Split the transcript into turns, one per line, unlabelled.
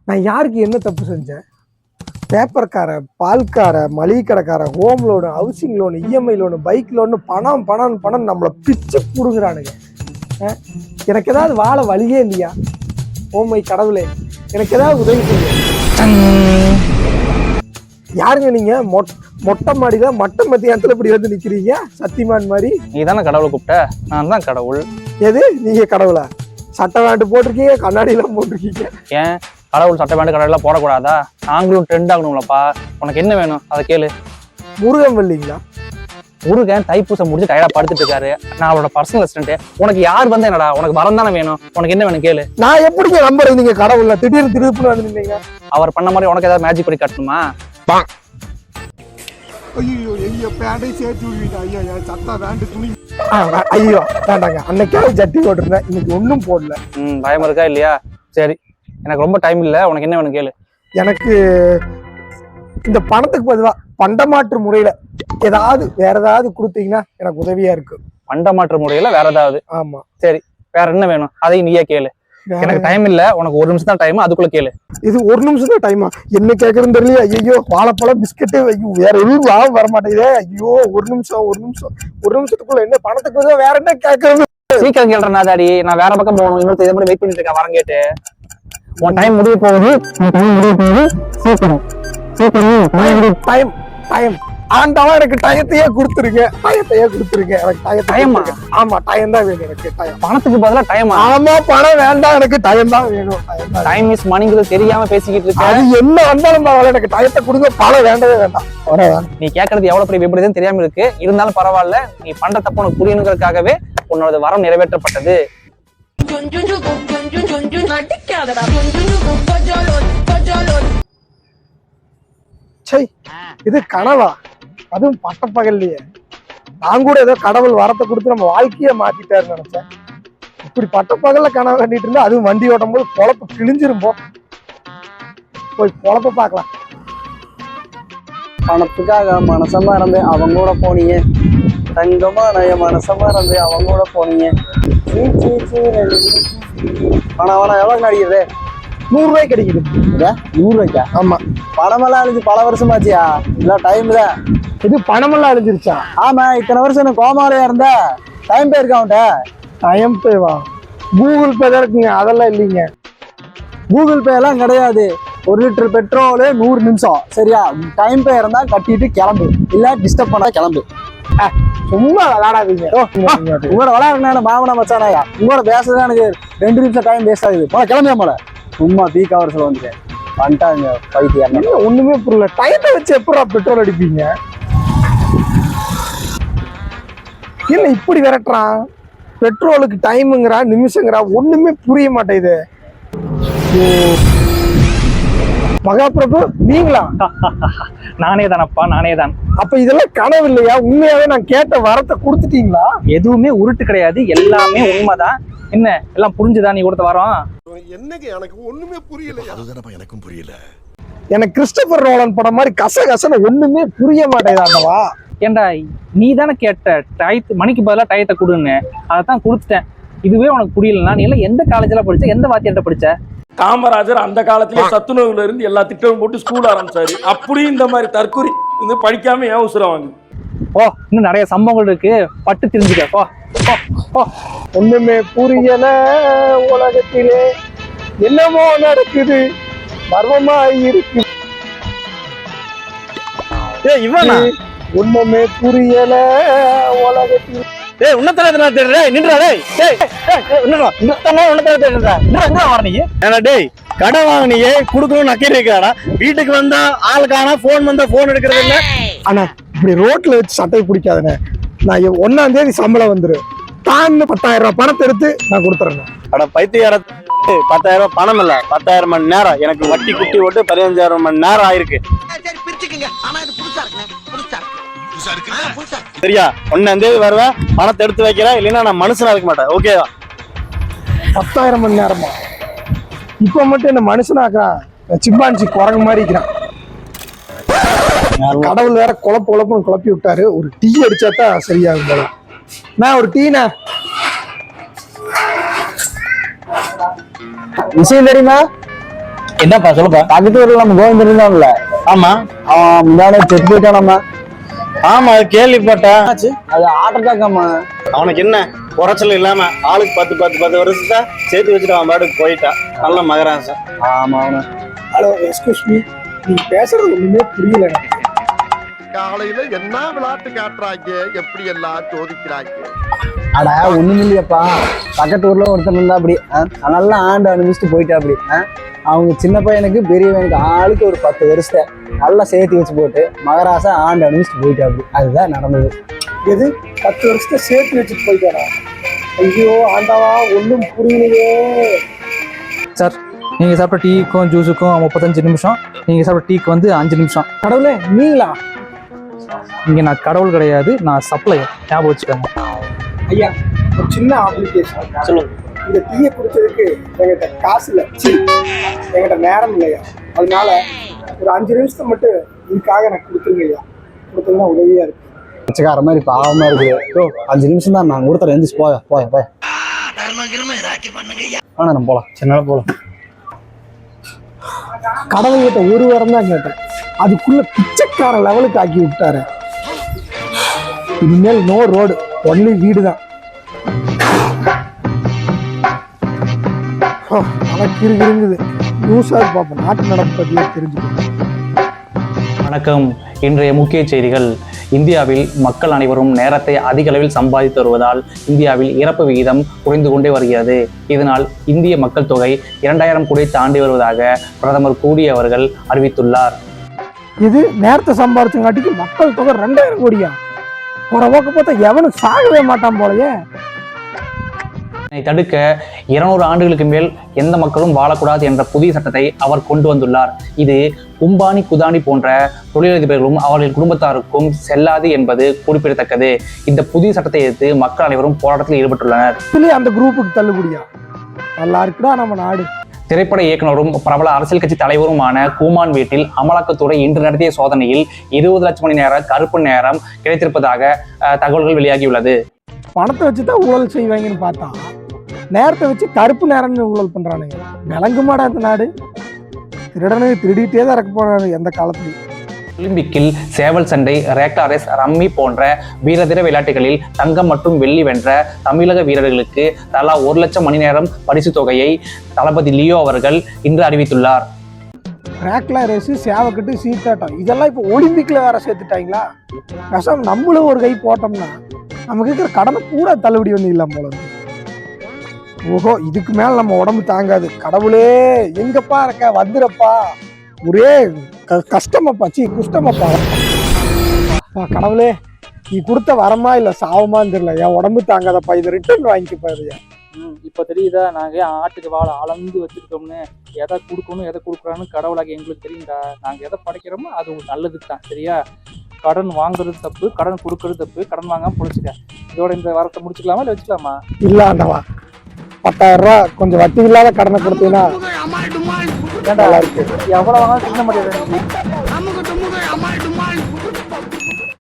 நான் யாருக்கு என்ன தப்பு செஞ்சேன்? பேப்பர்கார, பால்கார, மளிகை கடைக்கார, home loan, housing loan, EMI loan, bike loan, பணம் பணம் பணம் நம்மளை பிச்சு புடுங்குறானுங்க. எனக்கு ஏதாவது வாழ வழியே இல்லையா? ஓமை கடவுளே, எனக்கு ஏதாவது உதவி செய்ய. யாருங்க நீங்க? மொட்டை மாடியில மட்டை மத்தியானத்துல இப்படி வந்து நிக்கிறீங்க சத்தியமான் மாதிரி?
நீ தானே கடவுளை கூப்பிட்ட, நான் தான் கடவுள்.
எது நீங்க கடவுளா? சட்டை வேண்டு போட்டிருக்கீங்க, கண்ணாடி எல்லாம் போட்டிருக்கீங்க.
ஏன் கடவுள் சட்டை வேண்டு கடவுள் எல்லாம் போடக்கூடாதா? நாங்களும் ட்ரெண்ட் ஆகணும்லப்பா. உனக்கு என்ன வேணும் அதை கேளு.
முருகன் இல்லைங்களா?
முருகன் தைப்பூசம் முடிஞ்சு டயர்டா படுத்துட்டு இருக்காரு. நான் அவரோட பர்சனல் அசிஸ்டன்ட். உனக்கு யார் வந்தா என்னடா? உனக்கு வரம் தானே வேணும். உனக்கு என்ன வேணும் கேளு.
நான் எப்படிங்க நம்புறது நீங்க கடவுள்ல? திடீர்னு திருப்புன்னு வந்து நின்னீங்க.
அவர் பண்ண மாதிரி உனக்கு ஏதாவது மேஜிக் பண்ணி காட்டணுமா?
ஐயோ எங்க பேண்டை சேர்த்து விடுவீங்க. ஐயா சட்டா வேண்டு துணி. ஐயோ வேண்டாங்க, அன்னைக்கே ஜட்டி போட்டிருந்தேன், இன்னைக்கு ஒன்றும் போடல.
பயமா இருக்கா இல்லையா? சரி, எனக்கு ரொம்ப டைம் இல்லை. உனக்கு என்ன வேணும் கேளு.
எனக்கு இந்த பணத்துக்கு பதிலாக பண்டமாற்று முறையில ஏதாவது வேற ஏதாவது கொடுத்தீங்கன்னா எனக்கு உதவியா இருக்கு.
பண்டமாற்று முறையில வேற ஏதாவது?
ஆமா.
சரி, வேற என்ன வேணும் அதையும் நீயே கேளு. எனக்கு டைம் இல்ல, உனக்கு ஒரு நிமிஷம் தான் டைம், அதுக்குள்ள கேளு.
இது ஒரு நிமிஷம் தான் டைமா? என்ன கேட்கறதுன்னு தெரியல. ஐயோ வாழைப்பழம் பிஸ்கட்டு, ஐயோ வேற எதுவும் லாபம் வர மாட்டேங்குதே. ஐயோ ஒரு நிமிஷத்துக்குள்ள என்ன பணத்துக்கு வேற என்ன கேட்கறது?
சீக்கிரம் கேள்றேன் நாதாடி, நான் வேற பக்கம் போகணும். இன்னொரு இதை மாதிரி வெயிட் பண்ணிட்டு இருக்கேன், வரம் கேட்டு. உன் டைம் முடிய போகுது.
டைம் டைம் ஆண்டவன் எனக்கு டயத்தையே கொடுத்துருங்க. எனக்கு டைம். ஆமா டைம் தான் வேணும் எனக்கு.
பணத்துக்கு பதிலா டைம்?
ஆமா, பணம் வேண்டாம், எனக்கு டைம் தான் வேணும்.
டைம் இஸ் மணிங்கிறது தெரியாம பேசிக்கிட்டு இருக்க.
அது என்ன வந்தாலும் எனக்கு டயத்தை கொடுங்க, பணம் வேண்டவே வேண்டாம்.
நீ கேட்கறது எவ்வளவு பெரிய விபரீதம் தெரியாம இருக்கு. இருந்தாலும் பரவாயில்ல, நீ பண்ற தப்பு உனக்கு புரியணுங்கிறதுக்காகவே உன்னோட வரம் நிறைவேற்றப்பட்டது.
இது கனவா? அதுவும் பட்டப்பகல்லையே. நான் கூட ஏதோ கடவுள் வரத்தை கொடுத்து நம்ம வாழ்க்கைய மாத்திட்டாருன்னு நினைச்சேன். இப்படி பட்டப்பகல்ல கனவு கண்டிட்டு இருந்தா, அதுவும் வண்டி ஓட்டும் போது பொழப்பு கிழிஞ்சிரும்போ. போய் பொழப்ப பாக்கலாம்.
பணத்துக்காக மனசமா இருந்து அவங்க கூட போனீங்க. தங்கமா நய மனசமா இருந்து அவங்க கூட போனீங்க. பணம் வேணா எவ்வளவு நடிக்கிறது?
100 ரூபாய்க்கு கிடைக்குது.
100 ரூபாய்க்கா? ஆமா. பணமெல்லாம் அழிஞ்சு பல வருஷமாச்சியா? இல்ல டைம் தான்.
இது பணமெல்லாம் அழிஞ்சிருச்சா?
ஆமா, இத்தனை வருஷம் எனக்கு கோமாலையா இருந்த டைம் பே இருக்கா அவன்கிட்ட?
டைம் பேவா? கூகுள் பே தான் இருக்குங்க, அதெல்லாம் இல்லைங்க.
கூகுள் பே எல்லாம் கிடையாது. 1 லிட்டர் பெட்ரோலு 100 நிமிஷம். சரியா? டைம் பே இருந்தா கட்டிட்டு கிளம்பு, இல்ல டிஸ்டர்ப் பண்ணா கிளம்பு.
சும்மா விளையாடாதீங்க.
உங்களோட விளையாடுனா மாமனா மச்சானாயா? உங்களோட பேசுறதா எனக்கு 2 நிமிஷம் டைம் வேஸ்ட் ஆகுது. போல கிளம்பியா? போல சும்மா பீக் ஹவர்ஸ்ல வந்துட்டேன் வந்துட்டாங்க. பைத்தியம்
ஒண்ணுமே புரியல. டயத்தை வச்சு எப்படா பெட்ரோல் அடிப்பீங்க? இல்ல இப்படி விரட்டுறான். பெட்ரோலுக்கு டைமுங்கிறா, நிமிஷங்கிறா, ஒண்ணுமே புரிய மாட்டேங்குது. மகாபிரபு நீங்களா?
நானே தானப்பா, நானே தான்.
அப்ப இதெல்லாம் கனவு இல்லையா? உண்மையாவே நான் கேட்ட வரத்தை கொடுத்துட்டீங்களா?
எதுவுமே உருட்டு கிடையாது, எல்லாமே உண்மைதான். என்ன எல்லாம் புரிஞ்சுதா நீ கொடுத்த வரோம்?
என்னங்க எனக்கு ஒண்ணுமே புரியல. அதுதானப்பா எனக்கும் புரியல. எனக்கு கிறிஸ்டோபர் நோலன் படம் மாதிரி கசகசன ஒண்ணுமே புரிய மாட்டேங்குதாண்டவா.
ஏண்டா நீ தானே கேட்ட டயத்து மணிக்கு பதிலாக டயத்தை கொடுன்னு, அதைத்தான் கொடுத்துட்டேன். இதுவே உனக்கு புரியலன்னா நீ எல்லாம் எந்த காலேஜ்ல படிச்ச, எந்த வாத்தியார்ட்ட படிச்ச?
காமராஜர் அந்த காலத்திலே சத்துணவுல இருந்து எல்லா திட்டமும் போட்டு ஸ்கூல் ஆரம்பிச்சாரு. அப்படியும் இந்த மாதிரி தற்கொலை வந்து படிக்காம ஏன் உசுரம் வாங்க?
ஓ, இன்னும் நிறைய சம்பவங்கள் இருக்கு, பட்டு தெரிஞ்சுக்க.
ஒண்ணுமே புரியல உலகத்திலே, என்னமோ நடக்குது, மர்மமா இருக்கு.
இவனா?
ஒண்ணுமே புரியல உலகத்தில்.
கடை வாங்கினியே குடுக்கணும் நக்கீர் இருக்காடா. வீட்டுக்கு வந்தா ஆள் காணா, போன் வந்தா போன் எடுக்கிறது இல்ல.
ஆனா இப்படி ரோட்ல வச்சு சட்டை பிடிக்காதுண்ணே. நான் 1ஆம் தேதி சம்பளம் வந்துரும். தான் 10,000 ரூபாய் பணத்தை எடுத்து நான் கொடுத்துறேன்.
அட பைத்தியார, 10,000 ரூபாய் பணம் இல்ல, 10,000 மணி நேரம். எனக்கு வட்டி குட்டி ஓட்டு 15,000 மணி நேரம் ஆயிருக்கு. சரியா? 1ஆம் தேதி வருவேன், பணத்தை எடுத்து வைக்கிறேன், இல்லைன்னா நான் மனுஷனா இருக்க மாட்டேன். ஓகேவா?
10,000 மணி நேரமா? இப்ப மட்டும் என்ன மனுஷனாக்குறான்? சிம்பான்சி குரங்கு மாதிரி இருக்கிறான். கடவுள் வேற குழப்பம் குழப்பி விட்டாரு. ஒரு டீ அடிச்சாதான் சரியாகும் போல. நான் ஒரு டீனா
விஷயம் தெரியுமா? என்னப்பா சொல்லுப்பா. பக்கத்து ஊர்ல நம்ம கோவிந்தர் இருந்தான்ல,
ஆமா
அவன் முன்னாடி செத்து போயிட்டானாமா.
ஆமா கேள்விப்பட்டேன்.
அது ஹார்ட் அட்டாக்காமா.
அவனுக்கு என்ன குறைச்சல் இல்லாம ஆளுக்கு 10 வருஷத்தை சேர்த்து வச்சுட்டு அவன் பாட்டுக்கு போயிட்டான். நல்ல மகராசன்.
ஆமா அவனு.
ஹலோ எக்ஸ்கூஸ் மீ, நீங்க பேசுறது ஒண்ணுமே புரியல எனக்கு.
காலையில என்ன விளையாட்டு காட்டுறாங்க, எப்படி எல்லாம் சோதிக்கிறாங்க.
அட ஒண்ணும் இல்லையப்பா, பக்கத்து ஊர்ல ஒருத்தன் இருந்தா அப்படி நல்லா ஆண்டு அனுபவிச்சுட்டு போயிட்டா அப்படி. அவங்க சின்ன பையனுக்கு பெரியவனுக்கு ஆளுக்கு ஒரு 10 வருஷத்தை நல்லா சேர்த்து வச்சு போட்டு மகராசா ஆண்டு அனுபவிச்சுட்டு போயிட்டா அப்படி. அதுதான் நடந்தது.
எது 10 வருஷத்தை சேர்த்து வச்சுட்டு போயிட்டாரா? ஐயோ ஆண்டாவா, ஒண்ணும் புரியலையே.
சார் நீங்கள் சாப்பிட்ட டீக்கும் ஜூஸுக்கும் 35 நிமிஷம், நீங்கள் சாப்பிட்ட டீக்கு வந்து 5 நிமிஷம்.
கடவுளே, நீங்களா?
இங்கே நான் கடவுள் கிடையாது, நான் சப்ளையர், ஞாபகம் வச்சுக்கோங்க.
ஐயா, ஒரு சின்ன அப்ளிகேஷன்.
சொல்லுங்க.
இந்த டீயை குடிச்சதுக்கு என்கிட்ட காசு இல்லை, என்கிட்ட நேரம் இல்லையா, அதனால ஒரு 5 நிமிஷத்தை மட்டும் இதுக்காக எனக்கு கொடுத்துருங்க ஐயா. கொடுத்தீங்கன்னா உதவியா இருக்கு.
பிச்சைக்கார மாதிரி பாவமா இருக்குது. 5 நிமிஷம் தான் நான் கொடுத்துறேன். எந்திரிச்சு போய போய போய. ஆனா நம்ம போலாம்.
சின்ன போலாம்.
கடவுள்கிட்ட ஒரு வாரம் தான் கேட்டேன், அதுக்குள்ள பிச்சைக்கார லெவலுக்கு ஆக்கி விட்டாரு. இனிமேல் நோ ரோடு, ஒன்லி வீடு தான். எனக்கு இருக்குது நியூஸாக பார்ப்போம், நாட்டு நடப்பு பற்றியே தெரிஞ்சுக்கணும்.
வணக்கம். இன்றைய முக்கிய செய்திகள். இந்தியாவில் மக்கள் அனைவரும் நேரத்தை அதிக அளவில் சம்பாதித்து வருவதால் இந்தியாவில் இறப்பு விகிதம் குறைந்து கொண்டே வருகிறது. இதனால் இந்திய மக்கள் தொகை 2000 கோடி தாண்டி வருவதாக பிரதமர் மோடி அவர்கள் அறிவித்துள்ளார்.
இது நேரத்தை சம்பாதிச்சங்காட்டிக்கு மக்கள் தொகை 2000 கோடியா? ஒரு போக்க பார்த்தா எவனும் சாகவே மாட்டான் போலயே.
இதை தடுக்க 200 ஆண்டுகளுக்கு மேல் எந்த மக்களும் வாழக்கூடாது என்ற புதிய சட்டத்தை அவர் கொண்டு வந்துள்ளார். இது கும்பானி குதானி போன்ற தொழிலதிபர்களும் அவர்களின் குடும்பத்தாருக்கும் செல்லாது என்பது குறிப்பிடத்தக்கது. இந்த புதிய சட்டத்தை எதிர்த்து மக்கள் அனைவரும் போராட்டத்தில் ஈடுபட்டுள்ளனர்.
அந்த குரூப்புக்கு தள்ளுபடியா? நல்லா இருக்குடா நம்ம நாடு.
திரைப்பட இயக்குனரும் பிரபல அரசியல் கட்சி தலைவருமான கூமான் வீட்டில் அமலாக்கத்துறை இன்று நடத்திய சோதனையில் 20 லட்சம் மணி நேர கருப்பு நேரம் கிடைத்திருப்பதாக தகவல்கள் வெளியாகியுள்ளது.
பணத்தை வச்சுதான் ஊழல் செய்வாங்கன்னு பார்த்தா நேரத்தை வச்சு கருப்பு நேரம்னு ஊழல் பண்றானுங்க. விளங்குமாடா இந்த நாடு? திருடனுக்கு திருடிட்டே தான் இறக்க போறாரு எந்த காலத்துலையும்.
ஒலிம்பிக்கில் சேவல் சண்டை, ரேக்லா ரேஸ், ரம்மி போன்ற வீரதீர விளையாட்டுகளில் தங்கம் மற்றும் வெள்ளி வென்ற தமிழக வீரர்களுக்கு தலா 1 லட்சம் மணி நேரம் பரிசு தொகையை தளபதி லியோ அவர்கள் இன்று அறிவித்துள்ளார்.
ரேக்லா ரேஸ், சேவக்கட்டு, சீட்டாட்டம் இதெல்லாம் இப்போ ஒலிம்பிக்ல வேற சேர்த்துட்டாங்களா? கஷ்டம். நம்மளும் ஒரு கை போட்டோம்னா நமக்கு இருக்கிற கடனை கூட தள்ளுபடி வந்து இல்லாம போல இருக்கு. ஓஹோ, இதுக்கு மேல நம்ம உடம்பு தாங்காது. கடவுளே எங்கப்பா இருக்க, வந்துடப்பா. ஒரே கஷ்டமாப்பா, குஷ்டமாப்பா. கடவுளே, நீ கொடுத்த வரமா இல்ல சாவமான்னு தெரியல, என் உடம்பு தாங்காதப்பா, இதை ரிட்டர்ன் வாங்கிக்கப்பா. இதையா
இப்போ தெரியுதா நாங்கள் ஆட்டுக்கு வாழை அளந்து வச்சிருக்கோம்னு? எதை கொடுக்கணும் எதை கொடுக்குறான்னு கடவுளாக எங்களுக்கு தெரியும்டா. நாங்கள் எதை படைக்கிறோமோ அது உங்களுக்கு நல்லதுக்கு தான், சரியா? கடன் வாங்குறது தப்பு, கடன் கொடுக்கறது தப்பு. கடன் வாங்காம பொழிச்சுக்க. இதோட இந்த வாரத்தை முடிச்சுக்கலாமா இல்லை வச்சுக்கலாமா?
இல்ல ஆண்டவா, 10,000 ரூபா கொஞ்சம் வட்டி இல்லாத கடனை கொடுத்தீங்கன்னா நல்லா இருக்கு.
எவ்வளோ வாங்க சின்ன முடியாது.